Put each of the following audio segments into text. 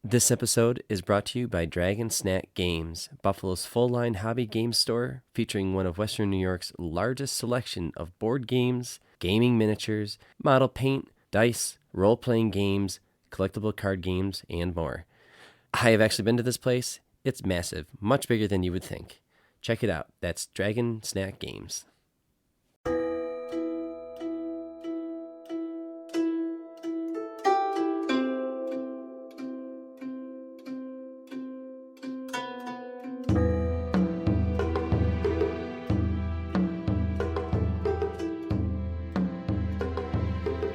This episode is brought to you by Dragon Snack Games, Buffalo's full-line hobby game store featuring one of Western New York's largest selection of board games, gaming miniatures, model paint, dice, role-playing games, collectible card games, and more. I have actually been to this place. It's massive, much bigger than you would think. Check it out. That's Dragon Snack Games.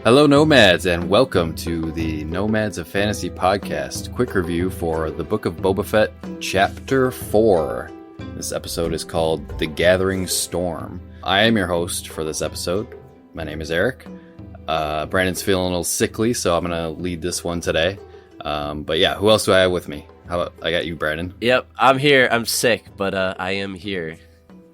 Hello, Nomads, and welcome to the Nomads of Fantasy podcast. Quick review for the Book of Boba Fett, Chapter 4. This episode is called The Gathering Storm. I am your host for this episode. My name is Eric. Brandon's feeling a little sickly, so I'm going to lead this one today. But yeah, who else do I have with me? How about, I got you, Brandon. Yep, I'm here. I'm sick, but I am here.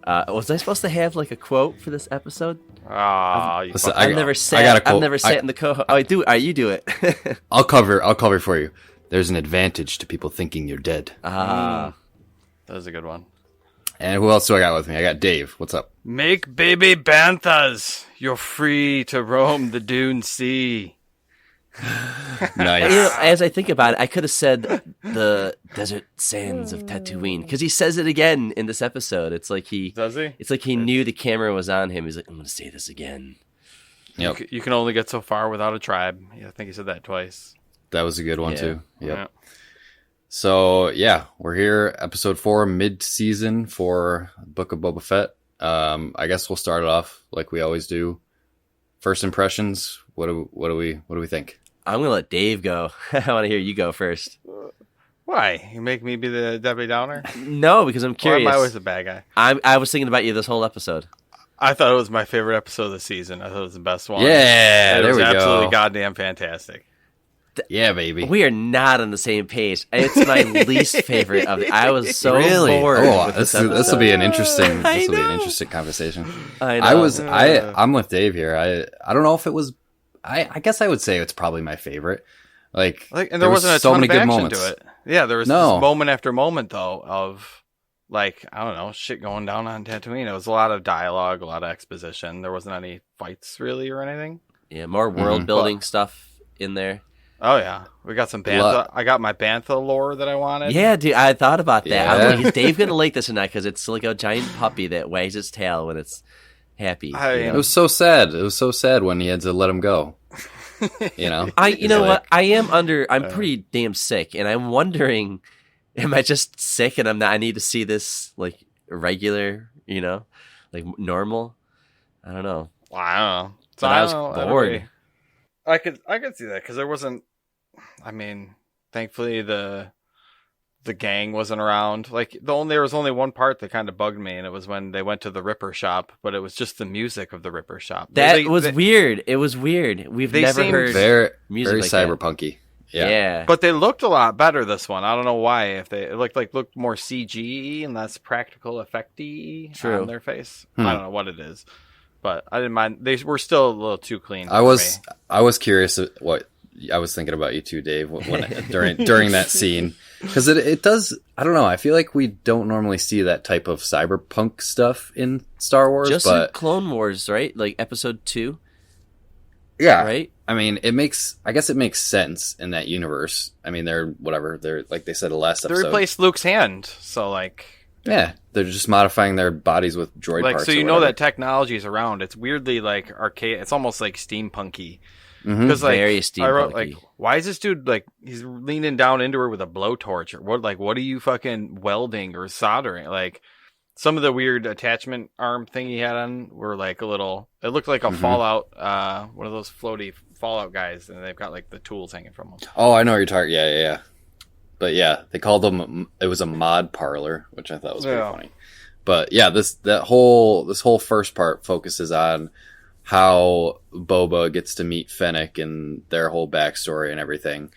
Was I supposed to have like a quote for this episode? I've never sat in the co-host. Oh, I do. You do it. I'll cover for you. There's an advantage to people thinking you're dead. That was a good one. And who else do I got with me? I got Dave. What's up? Make baby banthas. You're free to roam the Dune Sea. Nice. As I think about it, I could have said the desert sands of Tatooine because he says it again in this episode. It's like Does he? It's like he knew the camera was on him. He's like, I'm going to say this again. Yep. You can only get so far without a tribe. Yeah, I think he said that twice. That was a good one, too. Yep. Yeah. So, yeah, we're here, episode 4, mid-season for Book of Boba Fett. I guess we'll start it off like we always do. First impressions, what do we think? I'm going to let Dave go. I want to hear you go first. Why? You make me be the Debbie Downer? No, because I'm curious. Why am I always the bad guy? I was thinking about you this whole episode. I thought it was my favorite episode of the season. I thought it was the best one. Yeah, it was there we absolutely go. goddamn fantastic. Yeah, baby. We are not on the same page. It's my least favorite of it. I was so bored. Oh, with this will be an interesting. This will be an interesting conversation. I know. I'm with Dave here. I don't know if it was. I guess I would say it's probably my favorite. And there wasn't a so ton many of good action moments to it. Yeah, there was this moment after moment though of like, I don't know, shit going down on Tatooine. It was a lot of dialogue, a lot of exposition. There wasn't any fights really or anything. Yeah, more world building stuff in there. Oh yeah, we got some Bantha. I got my Bantha lore that I wanted. Yeah, dude, I thought about that. Yeah. I'm like, is Dave gonna like this or not? Because it's like a giant puppy that wags its tail when it's happy. It was so sad. It was so sad when he had to let him go. You know. What? I'm pretty damn sick, and I'm wondering, am I just sick and I need to see this like regular, like normal? I don't know. Well, I don't know. So But I was bored. I could see that because there wasn't. I mean, thankfully the gang wasn't around. Like there was only one part that kind of bugged me, and it was when they went to the Ripper shop. But it was just the music of the Ripper shop. That was weird. It was weird. We've never heard very music like cyberpunky. Yeah. But they looked a lot better this one. I don't know why. If it looked more CG and less practical effecty on their face. I don't know what it is. But I didn't mind. They were still a little too clean. I was curious what I was thinking about you too, Dave, during that scene, because it does. I don't know. I feel like we don't normally see that type of cyberpunk stuff in Star Wars, Just but in Clone Wars, right? Like Episode 2. Yeah, right. I mean, I guess it makes sense in that universe. I mean, they're like they said the last episode. They replaced Luke's hand, so like. Yeah, they're just modifying their bodies with droid parts. So you know that technology is around. It's weirdly like archaic. It's almost like steampunky. Because very steampunky. I wrote why is this dude like he's leaning down into her with a blowtorch? Or what are you fucking welding or soldering? Like some of the weird attachment arm thing he had on were like a little. It looked like a Fallout, one of those floaty Fallout guys, and they've got like the tools hanging from them. Oh, I know what you're talking. Yeah. But yeah, they called them. It was a mod parlor, which I thought was pretty funny. But yeah, this whole first part focuses on how Boba gets to meet Fennec and their whole backstory and everything,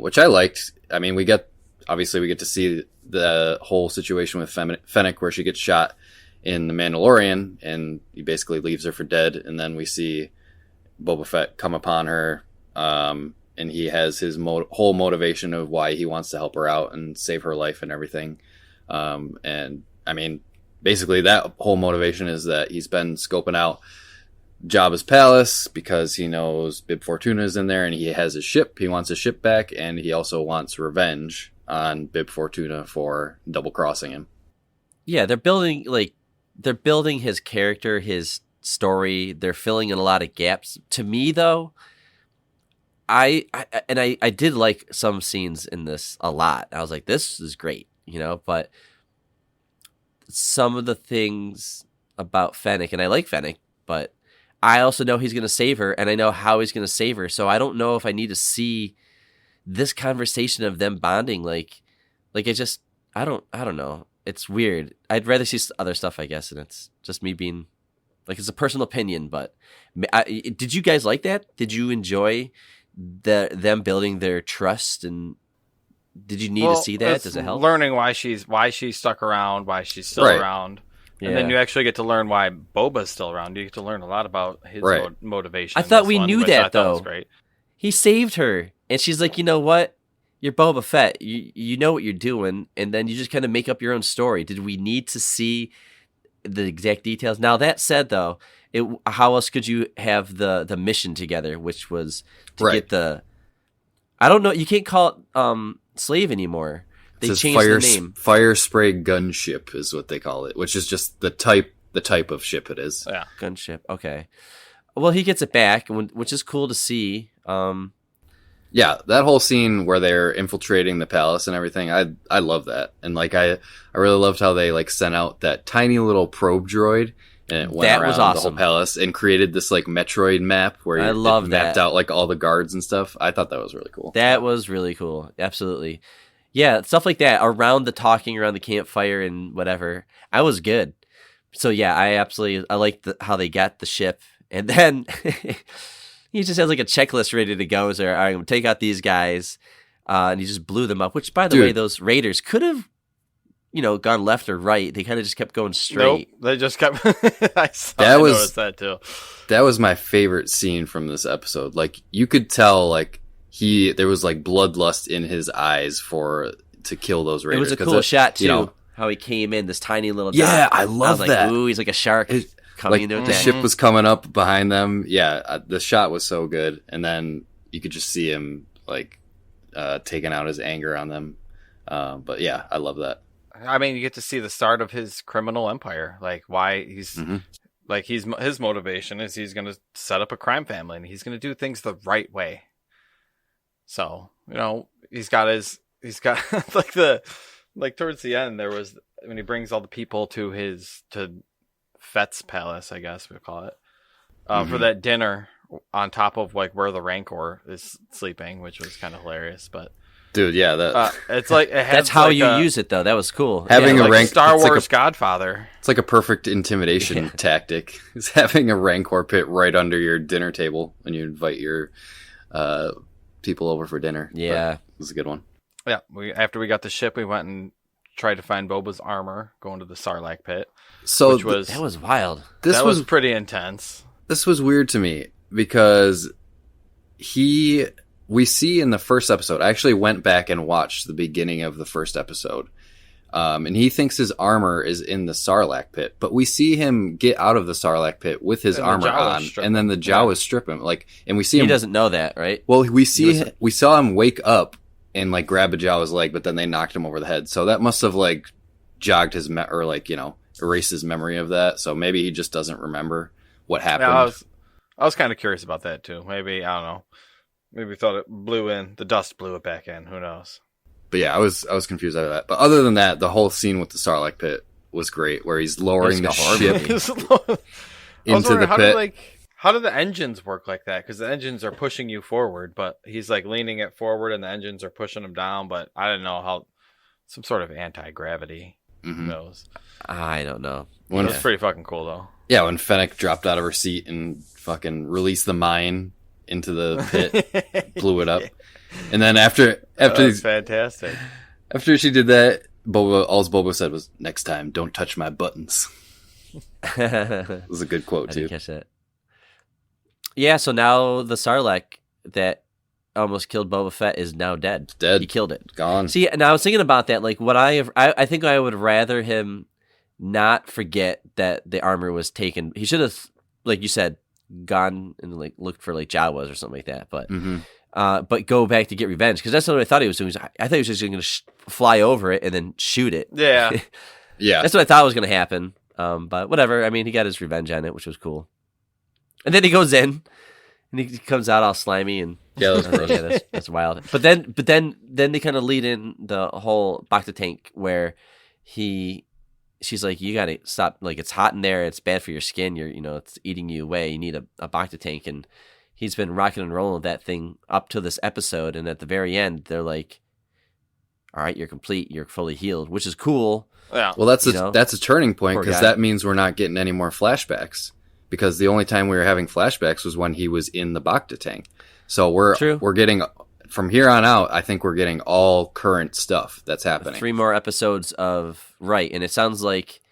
which I liked. I mean, we get to see the whole situation with Fennec where she gets shot in The Mandalorian, and he basically leaves her for dead, and then we see Boba Fett come upon her and he has his whole motivation of why he wants to help her out and save her life and everything. And I mean, basically that whole motivation is that he's been scoping out Jabba's palace because he knows Bib Fortuna is in there, and he has his ship. He wants his ship back, and he also wants revenge on Bib Fortuna for double crossing him. Yeah, they're building his character, his story. They're filling in a lot of gaps. To me, though, I did like some scenes in this a lot. I was like, this is great, but some of the things about Fennec, and I like Fennec, but I also know he's going to save her, and I know how he's going to save her. So I don't know if I need to see this conversation of them bonding. I don't know. It's weird. I'd rather see other stuff, I guess, and it's just me being it's a personal opinion. But did you guys like that? Did you enjoy them building their trust, and did you need to see that? Does it help? Learning why she's stuck around, why she's still around. And then you actually get to learn why Boba's still around. You get to learn a lot about his motivation. I thought we knew that, though. Was great. He saved her, and she's like, you know what? You're Boba Fett. You know what you're doing, and then you just kind of make up your own story. Did we need to see the exact details? Now, that said, though, how else could you have the mission together, which was to get the... I don't know. You can't call it slave anymore. They changed the name. Fire spray gunship is what they call it, which is just the type of ship it is. Yeah, gunship. Okay. Well, he gets it back, which is cool to see. Yeah, that whole scene where they're infiltrating the palace and everything, I love that. And I really loved how they sent out that tiny little probe droid, and it went around the whole palace and created this Metroid map where it mapped out all the guards and stuff. I thought that was really cool. That was really cool. Absolutely. Yeah, stuff like that around the campfire and whatever. I was good. So yeah, I liked how they got the ship, and then he just has a checklist ready to go. So all right, I'm gonna take out these guys, and he just blew them up. Which, by the way, those raiders could have, gone left or right. They kind of just kept going straight. Nope, they just kept. I noticed that too. That was my favorite scene from this episode. You could tell there was bloodlust in his eyes to kill those raiders. It was a cool shot too. How he came in, this tiny little dot. Yeah, I love that. Ooh, he's like a shark coming into the ship was coming up behind them. Yeah, the shot was so good, and then you could just see him taking out his anger on them. But yeah, I love that. I mean, you get to see the start of his criminal empire. Why he's his motivation is he's going to set up a crime family, and he's going to do things the right way. So, he's got towards the end, there was, when he brings all the people to Fett's palace, I guess we'll call it, for that dinner on top of where the Rancor is sleeping, which was kind of hilarious, but dude, yeah, it's that's how you use it though. That was cool. Having a Rancor, Star Wars Godfather. It's like a perfect intimidation tactic. It's having a Rancor pit right under your dinner table when you invite your, people over for dinner. Yeah, it was a good one. Yeah, after we got the ship, we went and tried to find Boba's armor, going to the Sarlacc Pit. So that was wild. That was pretty intense. This was weird to me because we see in the first episode. I actually went back and watched the beginning of the first episode, and he thinks his armor is in the Sarlacc Pit, but we see him get out of the Sarlacc Pit with his armor on, and then the Jawas strip him. And we see him. He doesn't know that, right? Well, we saw him wake up and grab a Jawa's leg, but then they knocked him over the head. So that must have jogged his erased his memory of that. So maybe he just doesn't remember what happened. Yeah, I was kind of curious about that too. Maybe, I don't know. Maybe thought it blew in. The dust blew it back in. Who knows? But yeah, I was confused out of that. But other than that, the whole scene with the Sarlacc Pit was great, where he's lowering the ship into the pit. How do the engines work like that? Because the engines are pushing you forward, but he's leaning it forward, and the engines are pushing him down. But I don't know how. Some sort of anti-gravity. Who knows? I don't know. It was pretty fucking cool, though. Yeah, when Fennec dropped out of her seat and fucking released the mine into the pit, blew it up. And then after fantastic. After she did that, all Boba said was, "Next time, don't touch my buttons." It was a good quote, too. I didn't catch that. Yeah, so now the Sarlacc that almost killed Boba Fett is now dead. It's dead. He killed it. Gone. See, and I was thinking about that. Like, I think I would rather him not forget that the armor was taken. He should have, like you said, gone and like looked for like Jawas or something like that. But go back to get revenge, because that's what I thought he was doing. I thought he was just going to fly over it and then shoot it. Yeah. Yeah. That's what I thought was going to happen. But whatever. I mean, he got his revenge on it, which was cool. And then he goes in, and he comes out all slimy, and that's wild. But then they kind of lead in the whole Bacta tank where she's like, you got to stop. Like, it's hot in there. It's bad for your skin. It's eating you away. You need a Bacta tank. And he's been rocking and rolling with that thing up to this episode. And at the very end, they're like, all right, you're complete. You're fully healed, which is cool. Yeah. Well, that's a turning point, because that means we're not getting any more flashbacks. Because the only time we were having flashbacks was when he was in the Bacta tank. So we're getting, from here on out, I think we're getting all current stuff that's happening. 3 more episodes of, right, and it sounds like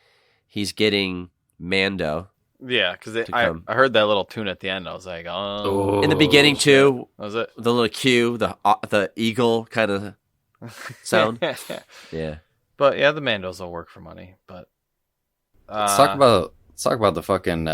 he's getting Mando. Yeah, because I heard that little tune at the end. I was like, oh. In the beginning, too. That was it? The little cue, the eagle kind of sound. Yeah. But yeah, the Mandos will work for money. But let's talk about the fucking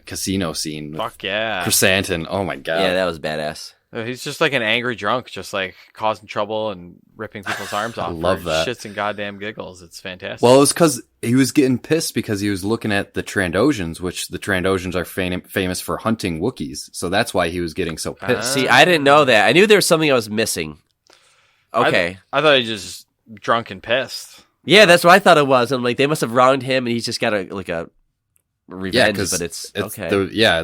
casino scene. Fuck yeah. Chrysanthemum. Oh my god. Yeah, that was badass. He's just like an angry drunk, just like causing trouble and ripping people's arms off. I love that. Shits and goddamn giggles. It's fantastic. Well, it was because he was getting pissed because he was looking at the Trandoshans, which the Trandoshans are famous for hunting Wookiees. So that's why he was getting so pissed. See, I didn't know that. I knew there was something I was missing. Okay. I thought he was just drunk and pissed. Yeah, that's what I thought it was. I'm like, they must have wronged him, and he's just got a revenge, but it's okay.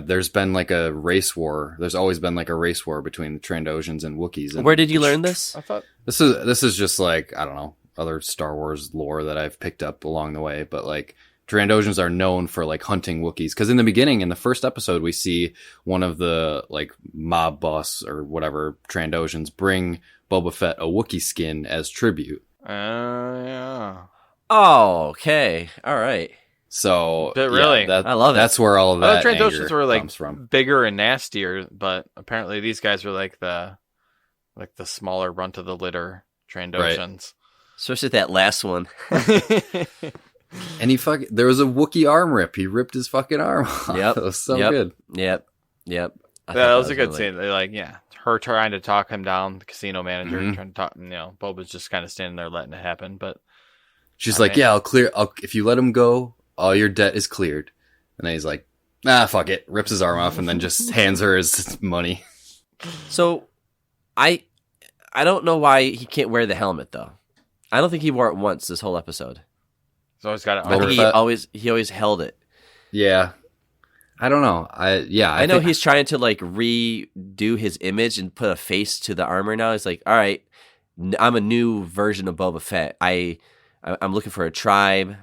There's been like a race war. There's always been like a race war between the Trandoshans and Wookiees. And where did you learn this? I thought this is just like, I don't know, other Star Wars lore that I've picked up along the way. But like, Trandoshans are known for like hunting Wookiees, because in the beginning, in the first episode, we see one of the like mob boss or whatever Trandoshans bring Boba Fett a Wookiee skin as tribute. Yeah. Oh, okay. All right. So, but really, I love it. That's where all of that Trandoshans were like comes from. Bigger and nastier, but apparently these guys were like the smaller runt of the litter Trandoshans. Right. Especially that last one. And there was a Wookiee arm rip. He ripped his fucking arm off. Yep. It was so good. Yep. That was a good scene. They're like, yeah, her trying to talk him down, the casino manager trying to talk. Boba's just kind of standing there letting it happen. But she's like, yeah, if you let him go, all your debt is cleared. And then he's like, fuck it. Rips his arm off and then just hands her his money. So, I don't know why he can't wear the helmet though. I don't think he wore it once this whole episode. He's always got it on. He always held it. Yeah. I don't know. I know he's trying to like redo his image and put a face to the armor now. He's like, all right, I'm a new version of Boba Fett. I'm looking for a tribe.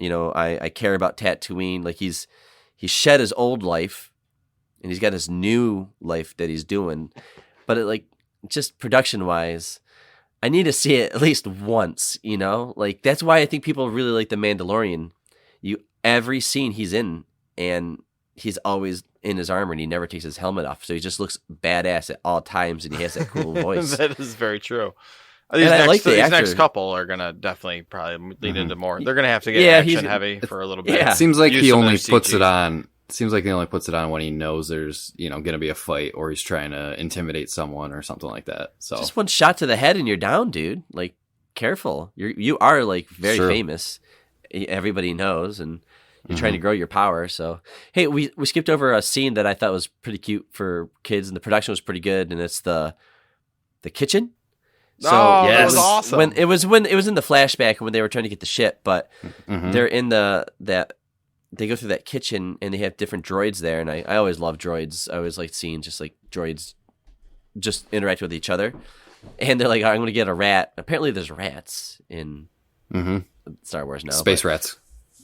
I care about Tatooine. Like he's shed his old life and he's got his new life that he's doing. But just production wise, I need to see it at least once, Like that's why I think people really like The Mandalorian. Every scene he's in, and he's always in his armor and he never takes his helmet off. So he just looks badass at all times and he has that cool voice. That is very true. These next couple are going to definitely probably lead into more. They're going to have to get action heavy for a little bit. Yeah. It seems like he only puts it on. Seems like he only puts it on when he knows there's, going to be a fight or he's trying to intimidate someone or something like that. So just one shot to the head and you're down, dude. Like, careful. You are like very famous. Everybody knows, and you're trying to grow your power. So, hey, we skipped over a scene that I thought was pretty cute for kids, and the production was pretty good. And it's the kitchen. So that was awesome. When it was in the flashback when they were trying to get the ship, but they're in they go through that kitchen and they have different droids there, and I always love droids. I always like seeing just like droids just interact with each other. And they're like, I'm going to get a rat. Apparently there's rats in Star Wars now. Space rats.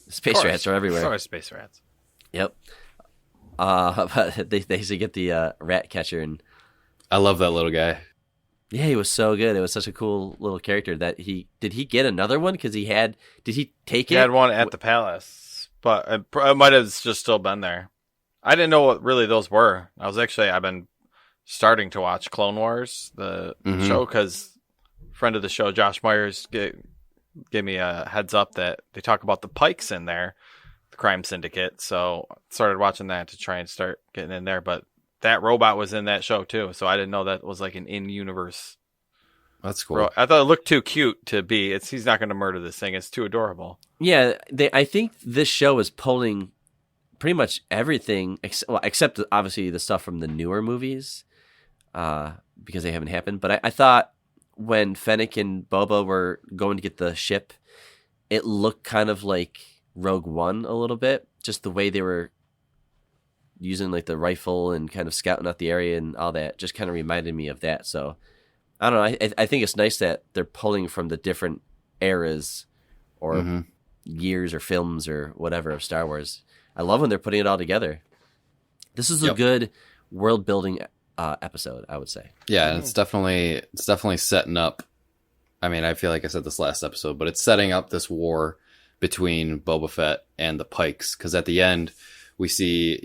Space rats are everywhere. Sorry, space rats. Yep. But they get the rat catcher, and I love that little guy. Yeah, he was so good. It was such a cool little character that did he get another one? Because did he take it? He had one at the palace, but it might have just still been there. I didn't know what really those were. I've been starting to watch Clone Wars, the show, because friend of the show, Josh Myers, gave me a heads up that they talk about the Pikes in there, the crime syndicate. So I started watching that to try and start getting in there. But that robot was in that show too, so I didn't know that was like an in-universe. That's cool. I thought it looked too cute to be. He's not going to murder this thing. It's too adorable. Yeah, I think this show is pulling pretty much everything, except obviously the stuff from the newer movies, because they haven't happened. But I thought when Fennec and Boba were going to get the ship, it looked kind of like Rogue One a little bit. Just the way they were using like the rifle and kind of scouting out the area and all that just kind of reminded me of that. So I don't know. I think it's nice that they're pulling from the different eras or years or films or whatever of Star Wars. I love when they're putting it all together. This is a good world building episode, I would say. Yeah, and it's definitely setting up. I mean, I feel like I said this last episode, but it's setting up this war between Boba Fett and the Pikes, because at the end we see,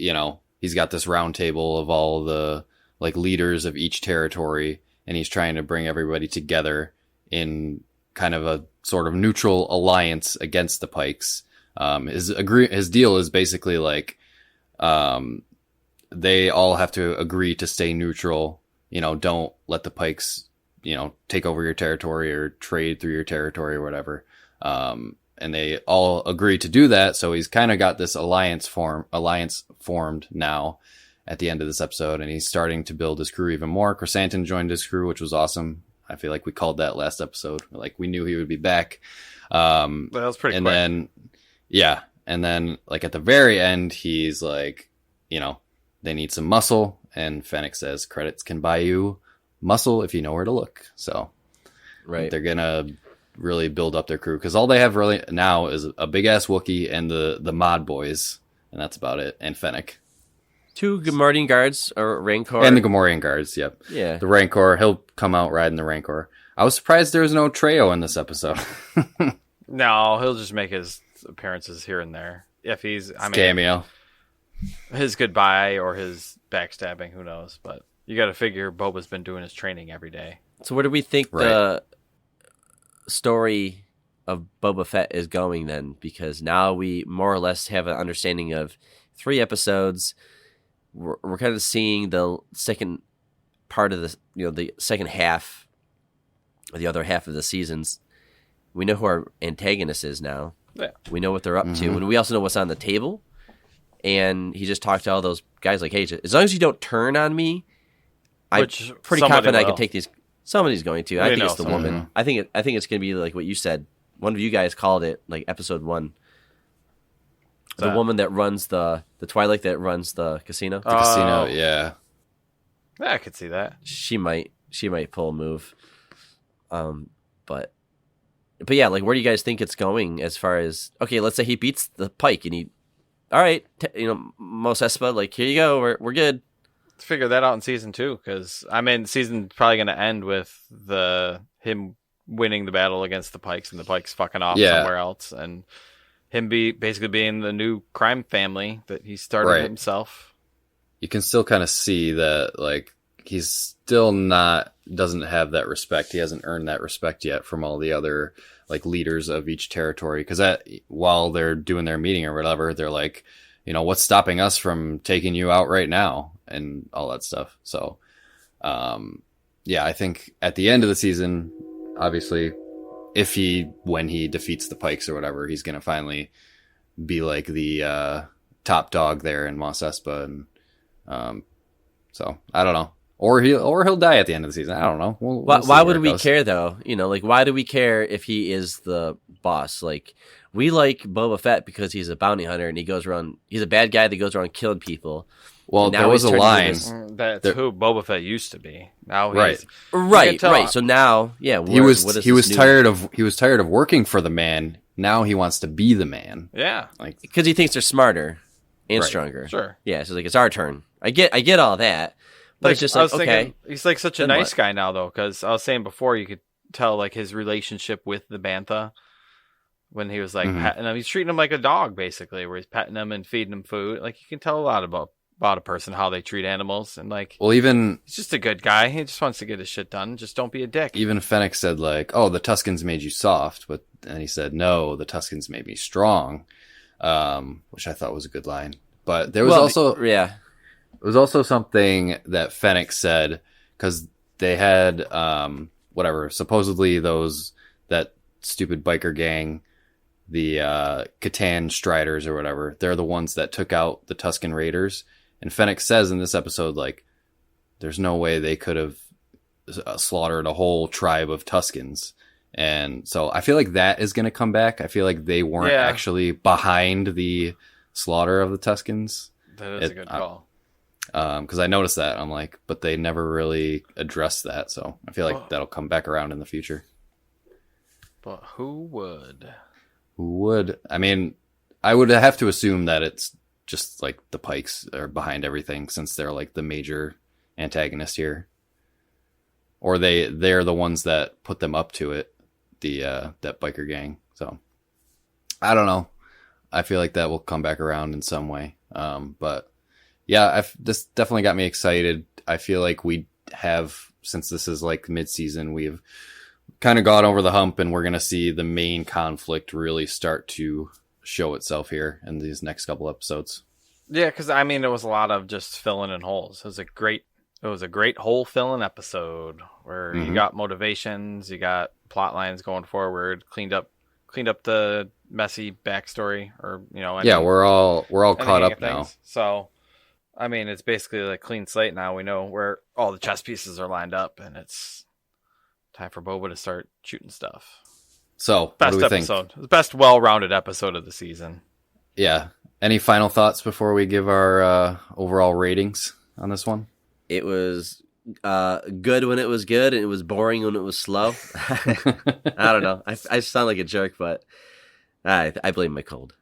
he's got this round table of all the like leaders of each territory, and he's trying to bring everybody together in kind of a sort of neutral alliance against the Pikes. His deal is basically like, they all have to agree to stay neutral. Don't let the Pikes, take over your territory or trade through your territory or whatever. And they all agree to do that. So he's kind of got this alliance formed now at the end of this episode, and he's starting to build his crew even more. Chrysanthemum joined his crew, which was awesome. I feel like we called that last episode. Like we knew he would be back. That was pretty quick. And then like at the very end, he's like, they need some muscle, and Fennec says credits can buy you muscle if you know where to look. So they're gonna really build up their crew, because all they have really now is a big ass Wookiee and the mod boys, and that's about it. And Fennec, 2 Gamorrean guards or Rancor, and the Gamorrean guards. Yep. Yeah. The Rancor. He'll come out riding the Rancor. I was surprised there was no Treo in this episode. No, he'll just make his appearances here and there. If cameo. His goodbye or his backstabbing, who knows? But you got to figure Boba's been doing his training every day. So where do we think the story of Boba Fett is going then? Because now we more or less have an understanding of 3 episodes. We're kind of seeing the second part of the the second half, or the other half of the seasons. We know who our antagonist is now. Yeah. We know what they're up to, and we also know what's on the table. And he just talked to all those guys like, hey, as long as you don't turn on me, I'm pretty confident I can take these. Somebody's going to. I think it's the woman. I think it's going to be like what you said. One of you guys called it like episode 1. The woman that runs the Twilight, that runs the casino. The casino, yeah. I could see that. She might pull a move. But yeah, like where do you guys think it's going as far as, okay, let's say he beats the Pike and all right, Mos Espa, like here you go, we're good. Let's figure that out in season 2, because the season's probably going to end with him winning the battle against the Pikes and the Pikes fucking off somewhere else, and him basically being the new crime family that he started himself. You can still kind of see that, like, he's still doesn't have that respect. He hasn't earned that respect yet from all the other like leaders of each territory. Because while they're doing their meeting or whatever, they're like, what's stopping us from taking you out right now and all that stuff. So, I think at the end of the season, obviously, when he defeats the Pikes or whatever, he's going to finally be like the top dog there in Mos Espa. And so I don't know. Or he'll die at the end of the season. I don't know. Why would we care though? Like why do we care if he is the boss? Like we like Boba Fett because he's a bounty hunter and he goes around. He's a bad guy that goes around killing people. Well, there was a line. That's who Boba Fett used to be. Now he's right. So now, he was tired of working for the man. Now he wants to be the man. Yeah, like because he thinks they're smarter and stronger. Sure. Yeah. So like it's our turn. I get all that. But it's just like, okay. He's like such a nice guy now, though, because I was saying before, you could tell like his relationship with the Bantha when he was like petting him. He's treating him like a dog, basically, where he's petting him and feeding him food. Like you can tell a lot about about a person, how they treat animals, and like, well, even he's just a good guy. He just wants to get his shit done. Just don't be a dick. even Fennec said like, "Oh, the Tuscans made you soft," but and he said, "No, the Tuscans made me strong," which I thought was a good line. But there was it was also something that Fennec said because they had whatever supposedly that stupid biker gang, the Catan Striders or whatever. They're the ones that took out the Tuscan Raiders. And Fennec says in this episode, like, there's no way they could have slaughtered a whole tribe of Tuscans. And so I feel like that is going to come back. I feel like they weren't actually behind the slaughter of the Tuscans. That is a good call. Because I noticed that. I'm like, but they never really addressed that. So I feel like that'll come back around in the future. But who would? Who would? I mean, I would have to assume that it's just like the Pikes are behind everything since they're like the major antagonist here. Or they're the ones that put them up to it, that biker gang. So I don't know. I feel like that will come back around in some way. But yeah, this definitely got me excited. I feel like we have, since this is like mid-season, we've kind of gone over the hump and we're going to see the main conflict really start to show itself here in these next couple episodes. Yeah, because I mean, it was a lot of just filling in holes. It was a great hole filling episode where you got motivations, you got plot lines going forward, cleaned up the messy backstory, or we're all caught up now. So, I mean, it's basically like clean slate now. We know where all the chess pieces are lined up, and it's time for Boba to start shooting stuff. So, best what do we episode, think? The best well-rounded episode of the season. Yeah. Any final thoughts before we give our overall ratings on this one? It was good when it was good, and it was boring when it was slow. I don't know. I sound like a jerk, but I blame my cold.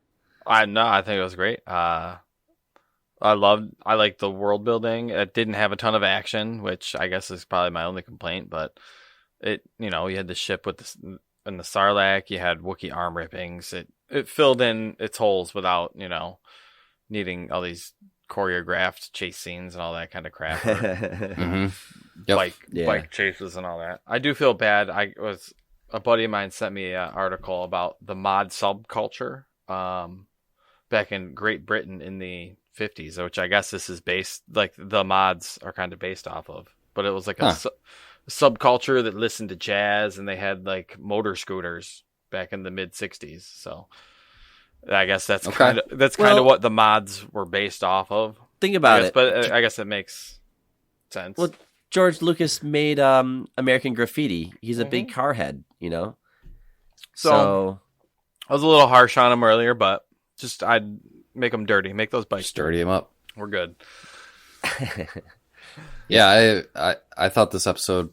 I think it was great. I like the world building. It didn't have a ton of action, which I guess is probably my only complaint. But you had the ship with in the Sarlacc. You had Wookiee arm rippings. It filled in its holes without needing all these choreographed chase scenes and all that kind of crap. Bike chases and all that. I do feel bad. A buddy of mine sent me an article about the mod subculture back in Great Britain in the 50s, which I guess this is based, like the mods are kind of based off of. But it was like a subculture that listened to jazz, and they had like motor scooters back in the mid 60s. So I guess that's kind of what the mods were based off of. Think about it. But I guess it makes sense. Well, George Lucas made American Graffiti. He's a big car head, So I was a little harsh on him earlier, but just I'd make them dirty. Make those bikes dirty them up. We're good. Yeah, I thought this episode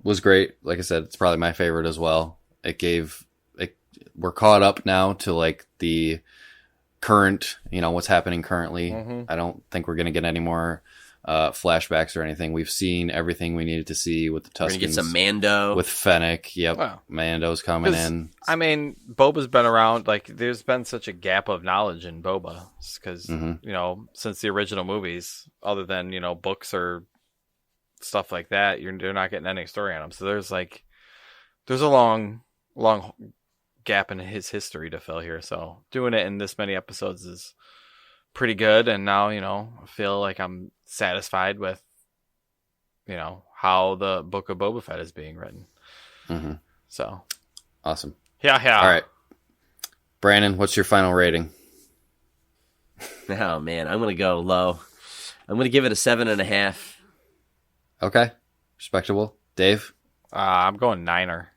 was great. Like I said, it's probably my favorite as well. We're caught up now to like the current, what's happening currently. I don't think we're going to get any more flashbacks or anything. We've seen everything we needed to see with the Tuscans. We're going to get some Mando. With Fennec. Yep. Wow. Mando's coming in. I mean, Boba's been around. Like, there's been such a gap of knowledge in Boba because, since the original movies, other than, books or stuff like that, they're not getting any story on him. So there's a long gap in his history to fill here. So doing it in this many episodes is pretty good. And now, I feel like I'm satisfied with, how the Book of Boba Fett is being written. So awesome. Yeah. All right, Brandon, what's your final rating? Oh man, I'm going to go low. I'm going to give it a 7.5. Okay. Respectable. Dave? I'm going 9er.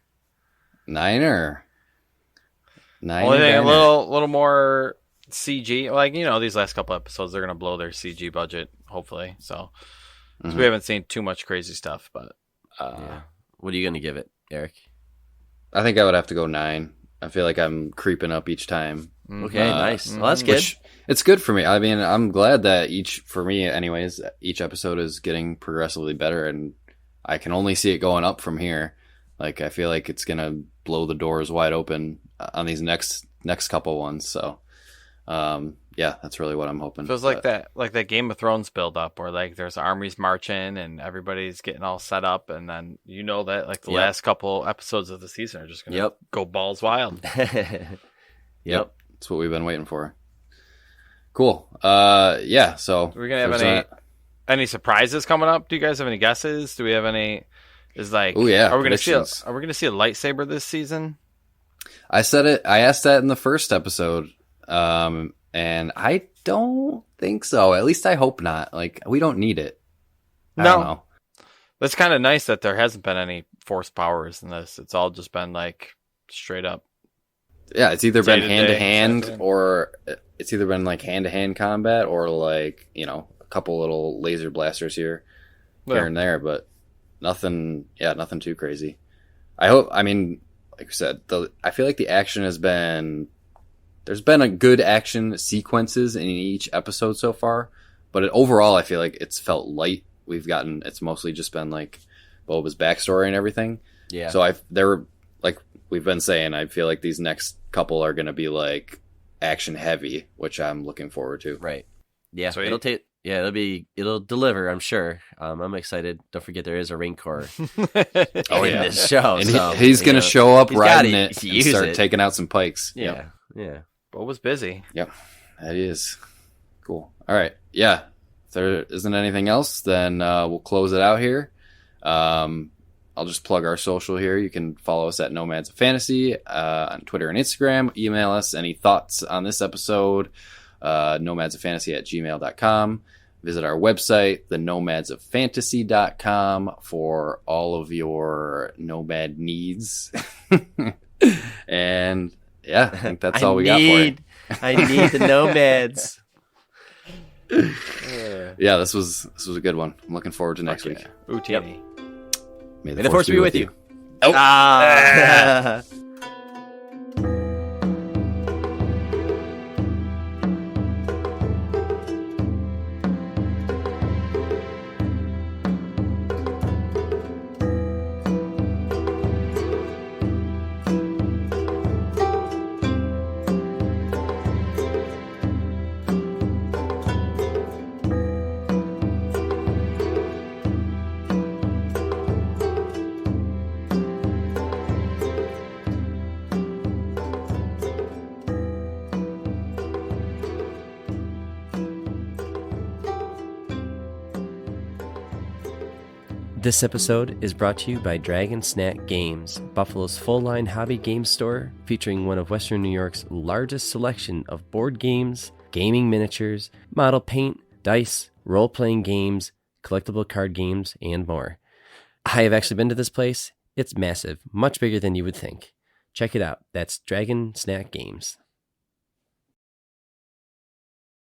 Only thing, a little more CG. Like, these last couple episodes, they're going to blow their CG budget, hopefully. So we haven't seen too much crazy stuff. But what are you going to give it, Eric? I think I would have to go 9. I feel like I'm creeping up each time. Okay, nice. Well, that's good. It's good for me. I mean, I'm glad that for me anyways, each episode is getting progressively better, and I can only see it going up from here. Like, I feel like it's going to blow the doors wide open on these next couple ones. So Yeah, that's really what I'm hoping. So it's like that Game of Thrones build up where like there's armies marching and everybody's getting all set up, and then that like the last couple episodes of the season are just gonna go balls wild. Yep. That's what we've been waiting for. Cool. Yeah, so we're gonna have any surprises coming up? Do you guys have any guesses? Do we have any are we gonna see a lightsaber this season? I asked that in the first episode. And I don't think so. At least I hope not. Like, we don't need it. I don't know. That's kind of nice that there hasn't been any force powers in this. It's all just been like straight up. Yeah, it's either been hand to hand, or it's either been like hand to hand combat, or like a couple little laser blasters here and there, but nothing too crazy. I mean, like I said, I feel like the action has been. There's been a good action sequences in each episode so far, but overall I feel like it's felt light. It's mostly just been like Boba's backstory and everything. Yeah. So like we've been saying, I feel like these next couple are going to be like action heavy, which I'm looking forward to. Right. Yeah. Sweet. It'll deliver, I'm sure. I'm excited. Don't forget there is a Rancor in this show. And he's going to show up riding it and start taking out some pikes. Yeah. Yep. Yeah. Boba's busy. Yep, that is cool. All right, yeah. If there isn't anything else, then we'll close it out here. I'll just plug our social here. You can follow us at Nomads of Fantasy on Twitter and Instagram. Email us any thoughts on this episode, nomadsoffantasy@gmail.com. Visit our website, thenomadsoffantasy.com, for all of your nomad needs. And yeah, I think that's all we got for you. I need the nomads. Yeah, this was a good one. I'm looking forward to next week. Utini. May the force be with you. Oh. Ah. This episode is brought to you by Dragon Snack Games, Buffalo's full-line hobby game store featuring one of Western New York's largest selection of board games, gaming miniatures, model paint, dice, role-playing games, collectible card games, and more. I have actually been to this place. It's massive, much bigger than you would think. Check it out. That's Dragon Snack Games.